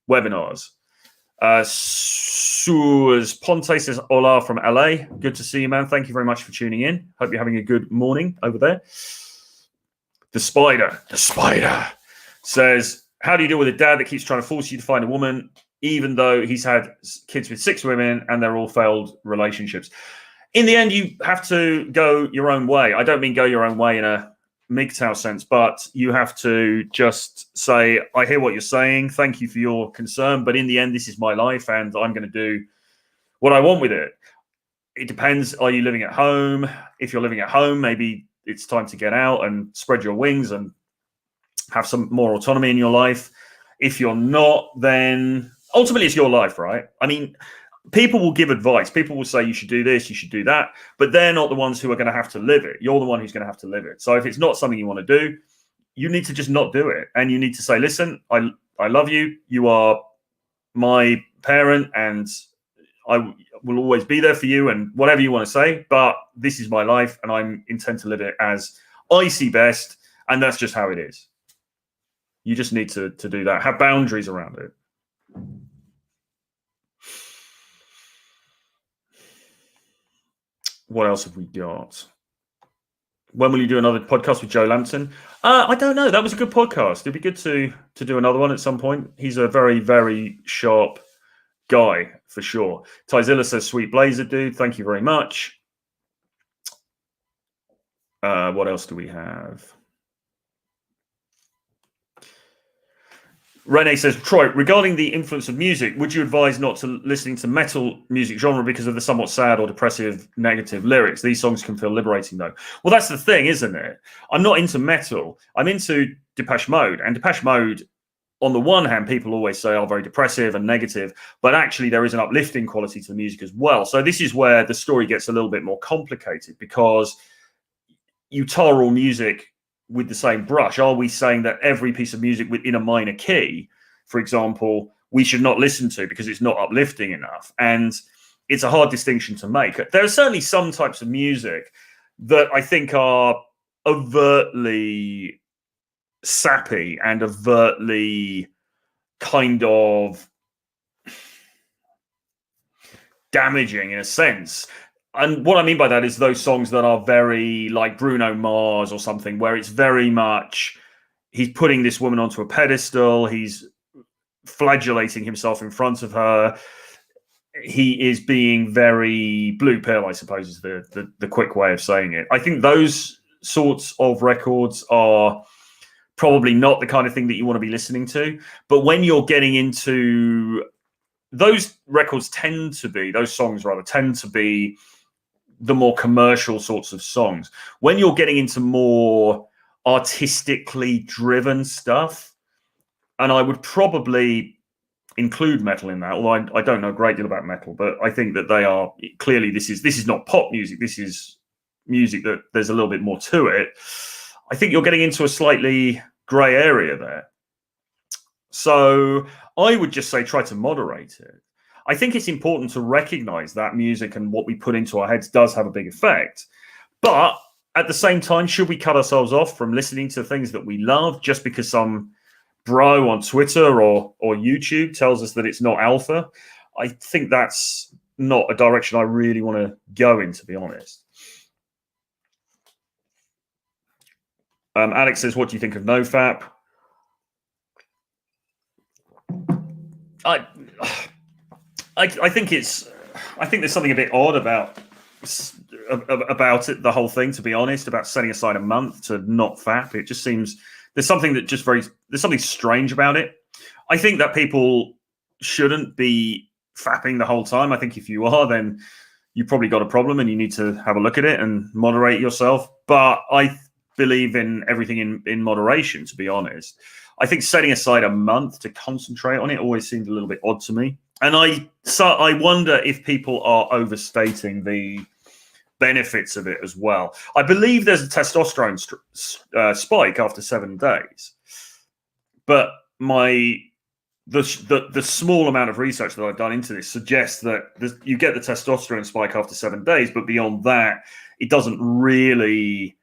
A: webinars. Suez Ponte says, hola from LA. Good to see you, man. Thank you very much for tuning in. Hope you're having a good morning over there. The Spider says, how do you deal with a dad that keeps trying to force you to find a woman, even though he's had kids with 6 women and they're all failed relationships? In the end, you have to go your own way. I don't mean go your own way in a MGTOW sense, but you have to just say, I hear what you're saying. Thank you for your concern. But in the end, this is my life and I'm going to do what I want with it. It depends. Are you living at home? If you're living at home, maybe it's time to get out and spread your wings and have some more autonomy in your life. If you're not, then ultimately it's your life, right? I mean, people will give advice. People will say you should do this, you should do that, but they're not the ones who are going to have to live it. You're the one who's going to have to live it. So if it's not something you want to do, you need to just not do it. And you need to say, listen, I love you. You are my parent and I will always be there for you and whatever you want to say, but this is my life and I intend to live it as I see best. And that's just how it is. You just need to do that. Have boundaries around it. What else have we got? When will you do another podcast with Joe Lampton? I don't know. That was a good podcast. It'd be good to do another one at some point. He's a very, very sharp guy for sure. Tyzilla says, sweet blazer, dude. Thank you very much. What else do we have? Rene says, Troy, regarding the influence of music, would you advise not to listening to metal music genre because of the somewhat sad or depressive, negative lyrics? These songs can feel liberating, though. Well, that's the thing, isn't it? I'm not into metal. I'm into Depeche Mode. And Depeche Mode, on the one hand, people always say are very depressive and negative, but actually there is an uplifting quality to the music as well. So this is where the story gets a little bit more complicated because you tar all music with the same brush. Are we saying that every piece of music within a minor key, for example, we should not listen to because it's not uplifting enough? And it's a hard distinction to make. There are certainly some types of music that I think are overtly sappy and overtly kind of damaging in a sense. And what I mean by that is those songs that are very like Bruno Mars or something, where it's very much he's putting this woman onto a pedestal. He's flagellating himself in front of her. He is being very blue pill, I suppose, is the quick way of saying it. I think those sorts of records are probably not the kind of thing that you want to be listening to. But when you're getting into those records those songs tend to be the more commercial sorts of songs. When you're getting into more artistically driven stuff, and I would probably include metal in that, although I don't know a great deal about metal, but I think that they are clearly, this is not pop music. This is music that there's a little bit more to it. I think you're getting into a slightly grey area there. So I would just say try to moderate it. I think it's important to recognize that music and what we put into our heads does have a big effect. But at the same time, should we cut ourselves off from listening to things that we love just because some bro on Twitter or YouTube tells us that it's not alpha? I think that's not a direction I really want to go in, to be honest. Alex says, what do you think of NoFap? I think there's something a bit odd about it, the whole thing, to be honest, about setting aside a month to not fap. It just seems there's something strange about it. I think that people shouldn't be fapping the whole time. I think if you are, then you probably got a problem and you need to have a look at it and moderate yourself. But I believe in everything in moderation, to be honest. I think setting aside a month to concentrate on it always seemed a little bit odd to me. And I wonder if people are overstating the benefits of it as well. I believe there's a testosterone spike after 7 days. But my the small amount of research that I've done into this suggests that you get the testosterone spike after 7 days, but beyond that, it doesn't really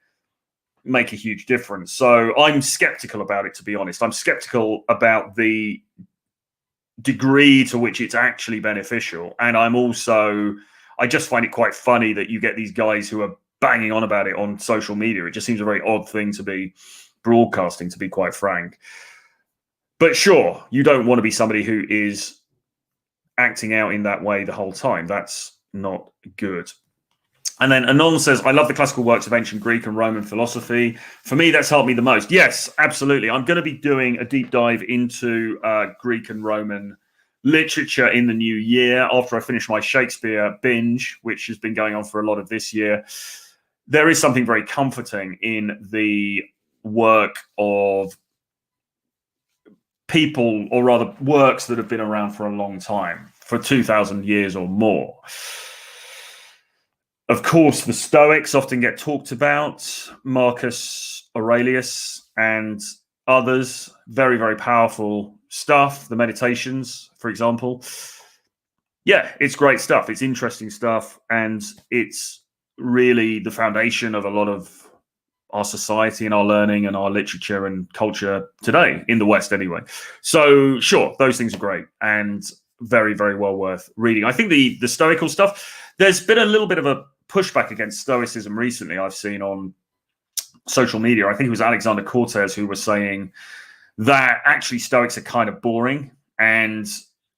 A: make a huge difference. So I'm skeptical about it, to be honest. I'm skeptical about the degree to which it's actually beneficial. And I just find it quite funny that you get these guys who are banging on about it on social media. It just seems a very odd thing to be broadcasting, to be quite frank. But sure, you don't want to be somebody who is acting out in that way the whole time. That's not good. And then Anon says, I love the classical works of ancient Greek and Roman philosophy. For me, that's helped me the most. Yes, absolutely. I'm going to be doing a deep dive into Greek and Roman literature in the new year after I finish my Shakespeare binge, which has been going on for a lot of this year. There is something very comforting in the work of people, or rather works that have been around for a long time, for 2,000 years or more. Of course, the Stoics often get talked about, Marcus Aurelius and others. Very, very powerful stuff. The Meditations, for example. Yeah, it's great stuff. It's interesting stuff. And it's really the foundation of a lot of our society and our learning and our literature and culture today, in the West anyway. So sure, those things are great and very, very well worth reading. I think the Stoical stuff, there's been a little bit of a pushback against Stoicism recently, I've seen on social media. I think it was Alexander Cortez who was saying that actually Stoics are kind of boring and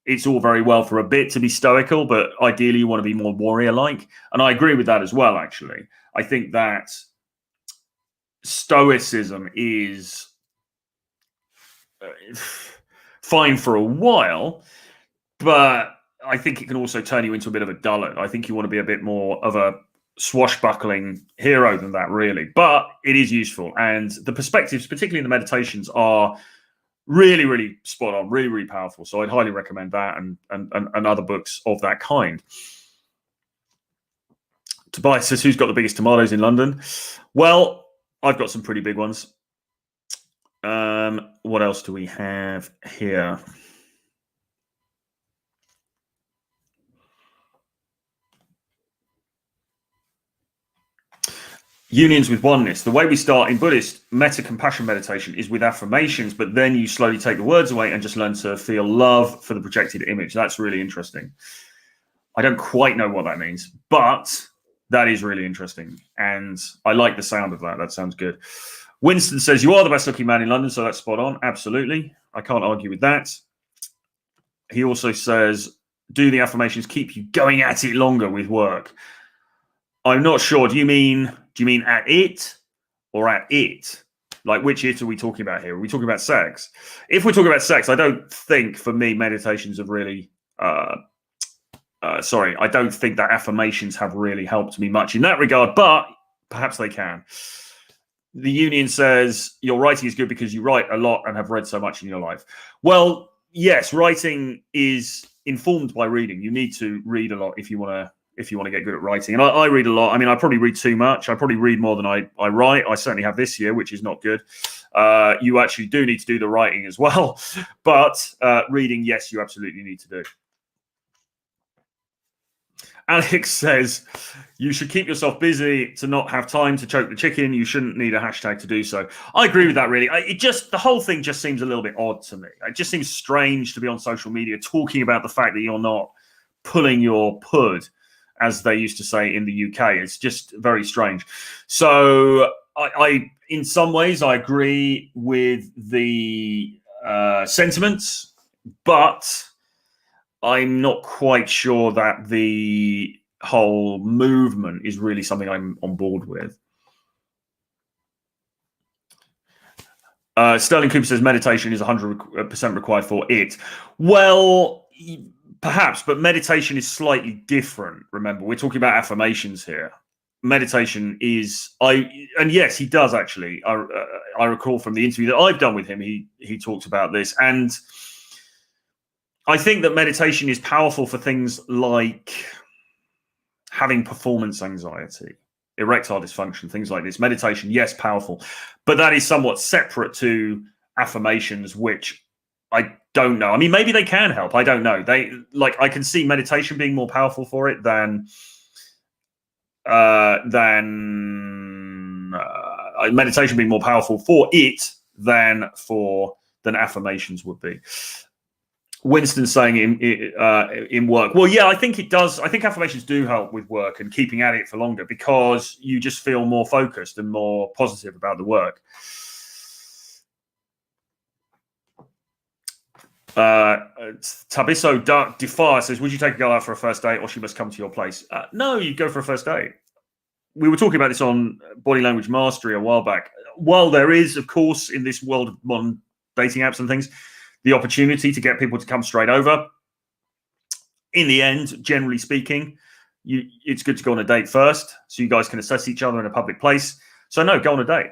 A: it's all very well for a bit to be stoical, but ideally you want to be more warrior-like. And I agree with that as well, actually. I think that Stoicism is fine for a while, but I think it can also turn you into a bit of a dullard. I think you want to be a bit more of a swashbuckling hero than that, really. But it is useful. And the perspectives, particularly in the Meditations, are really, really spot on, really, really powerful. So I'd highly recommend that and other books of that kind. Tobias says, who's got the biggest tomatoes in London? Well, I've got some pretty big ones. What else do we have here? Unions with oneness. The way we start in Buddhist metta-compassion meditation is with affirmations, but then you slowly take the words away and just learn to feel love for the projected image. That's really interesting. I don't quite know what that means, but that is really interesting. And I like the sound of that. That sounds good. Winston says, you are the best looking man in London, so that's spot on. Absolutely. I can't argue with that. He also says, do the affirmations keep you going at it longer with work? I'm not sure. Do you mean at it or at it? Like, which it are we talking about here? Are we talking about sex? If we're talking about sex, I don't think, for me, meditations have really... I don't think that affirmations have really helped me much in that regard, but perhaps they can. The Union says, your writing is good because you write a lot and have read so much in your life. Well, yes, writing is informed by reading. You need to read a lot if you want to get good at writing. And I read a lot. I mean, I probably read too much. I probably read more than I write. I certainly have this year, which is not good. You actually do need to do the writing as well. But reading, yes, you absolutely need to do. Alex says, you should keep yourself busy to not have time to choke the chicken. You shouldn't need a hashtag to do so. I agree with that, really. The whole thing just seems a little bit odd to me. It just seems strange to be on social media talking about the fact that you're not pulling your pud, as they used to say in the UK. It's just very strange. So I in some ways, I agree with the sentiments, but I'm not quite sure that the whole movement is really something I'm on board with. Sterling Cooper says meditation is 100% required for it. Well, perhaps, but meditation is slightly different. Remember, we're talking about affirmations here. Meditation is, and yes, he does actually. I recall from the interview that I've done with him, he talked about this, and I think that meditation is powerful for things like having performance anxiety, erectile dysfunction, things like this. Meditation, yes, powerful, but that is somewhat separate to affirmations, which I don't know. I mean, maybe they can help. I don't know. I can see meditation being more powerful for it than meditation being more powerful for it than affirmations would be. Winston saying in work. Well, yeah, I think it does. I think affirmations do help with work and keeping at it for longer because you just feel more focused and more positive about the work. Tabiso Dark Defire says, would you take a girl out for a first date or she must come to your place? No, you go for a first date. We were talking about this on Body Language Mastery a while back. While there is, of course, in this world of modern dating apps and things, the opportunity to get people to come straight over, in the end, generally speaking, it's good to go on a date first so you guys can assess each other in a public place. So no, go on a date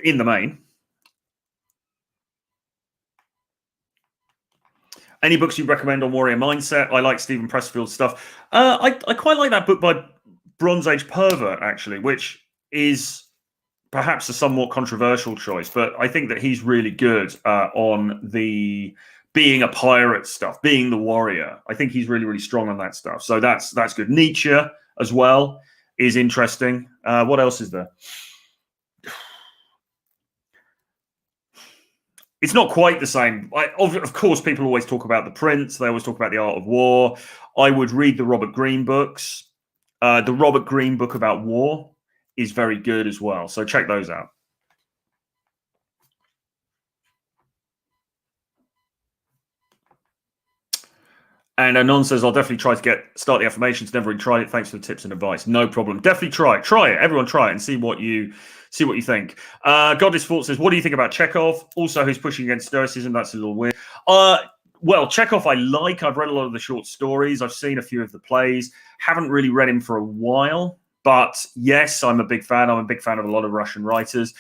A: in the main. Any books you recommend on warrior mindset? I like Stephen Pressfield's stuff. I quite like that book by Bronze Age Pervert, actually, which is perhaps a somewhat controversial choice, but I think that he's really good on the being a pirate stuff, being the warrior. I think he's really, really strong on that stuff. So that's good. Nietzsche as well is interesting. What else is there? It's not quite the same. Of course, people always talk about The Prince. They always talk about The Art of War. I would read the Robert Greene books. The Robert Greene book about war is very good as well. So check those out. And Anon says, I'll definitely try to start the affirmations. Never really tried it. Thanks for the tips and advice. No problem. Definitely try it. Try it. Everyone try it and see what you think. Goddess Fault says, what do you think about Chekhov? Also, who's pushing against Stoicism? That's a little weird. Well, Chekhov I like. I've read a lot of the short stories. I've seen a few of the plays. Haven't really read him for a while. But yes, I'm a big fan. I'm a big fan of a lot of Russian writers.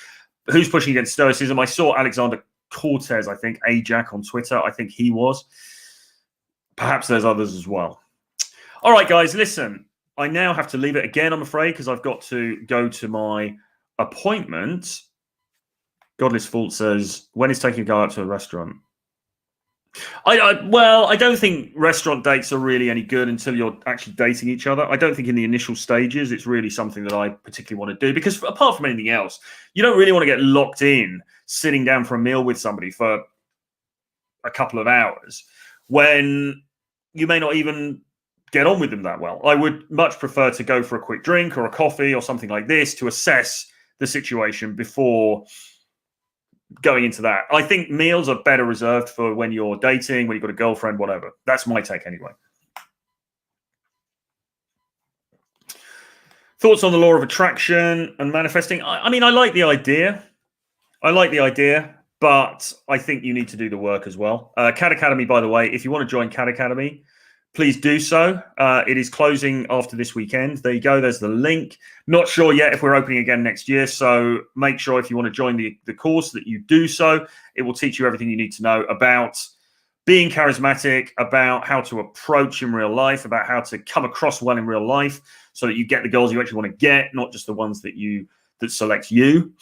A: Who's pushing against Stoicism? I saw Alexander Cortez, I think, Ajax on Twitter. I think he was. Perhaps there's others as well. All right, guys, listen. I now have to leave it again, I'm afraid, because I've got to go to my appointment. Godless Fault says, when is taking a guy out to a restaurant? Well, I don't think restaurant dates are really any good until you're actually dating each other. I don't think in the initial stages it's really something that I particularly want to do because apart from anything else, you don't really want to get locked in sitting down for a meal with somebody for a couple of hours when you may not even get on with them that well. I would much prefer to go for a quick drink or a coffee or something like this to assess the situation before going into that. I think meals are better reserved for when you're dating, when you've got a girlfriend, whatever. That's my take anyway. Thoughts on the law of attraction and manifesting? I mean, I like the idea. But I think you need to do the work as well. CAD Academy, by the way, if you want to join CAD Academy, please do so. It is closing after this weekend. There you go. There's the link. Not sure yet if we're opening again next year. So make sure if you want to join the course that you do so. It will teach you everything you need to know about being charismatic, about how to approach in real life, about how to come across well in real life so that you get the goals you actually want to get, not just the ones that select you.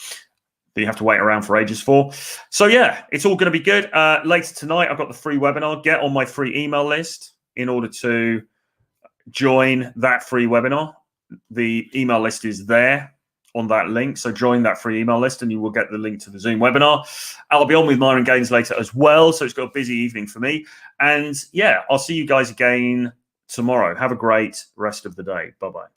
A: That you have to wait around for ages for. So yeah, it's all going to be good. Later tonight, I've got the free webinar. Get on my free email list in order to join that free webinar. The email list is there on that link. So join that free email list and you will get the link to the Zoom webinar. I'll be on with Myron Gaines later as well. So it's got a busy evening for me. And yeah, I'll see you guys again tomorrow. Have a great rest of the day. Bye-bye.